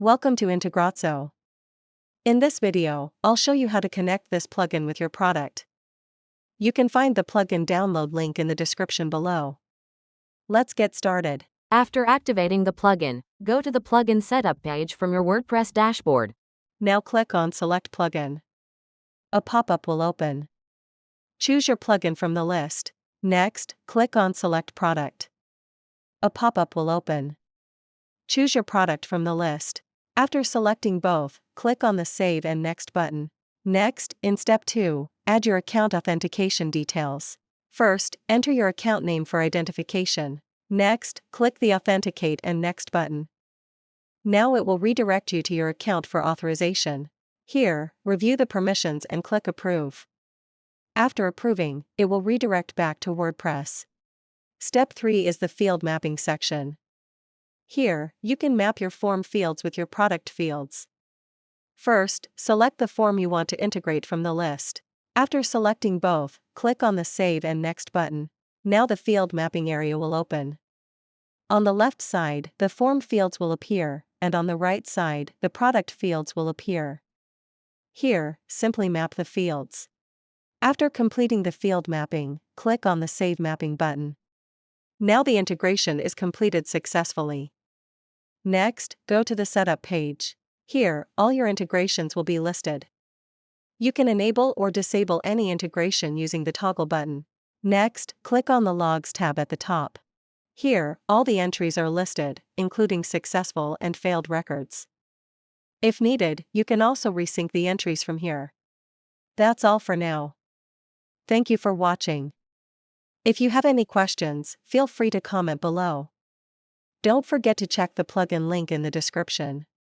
Welcome to Integrazo. In this video, I'll show you how to connect this plugin with your product. You can find the plugin download link in the description below. Let's get started. After activating the plugin, go to the plugin setup page from your WordPress dashboard. Now click on Select Plugin. A pop-up will open. Choose your plugin from the list. Next, click on Select Product. A pop-up will open. Choose your product from the list. After selecting both, click on the Save and Next button. Next, in Step 2, add your account authentication details. First, enter your account name for identification. Next, click the Authenticate and Next button. Now it will redirect you to your account for authorization. Here, review the permissions and click Approve. After approving, it will redirect back to WordPress. Step 3 is the field mapping section. Here, you can map your form fields with your product fields. First, select the form you want to integrate from the list. After selecting both, click on the Save and Next button. Now the field mapping area will open. On the left side, the form fields will appear, and on the right side, the product fields will appear. Here, simply map the fields. After completing the field mapping, click on the Save Mapping button. Now the integration is completed successfully. Next, go to the Setup page. Here, all your integrations will be listed. You can enable or disable any integration using the toggle button. Next, click on the Logs tab at the top. Here, all the entries are listed, including successful and failed records. If needed, you can also resync the entries from here. That's all for now. Thank you for watching. If you have any questions, feel free to comment below. Don't forget to check the plugin link in the description.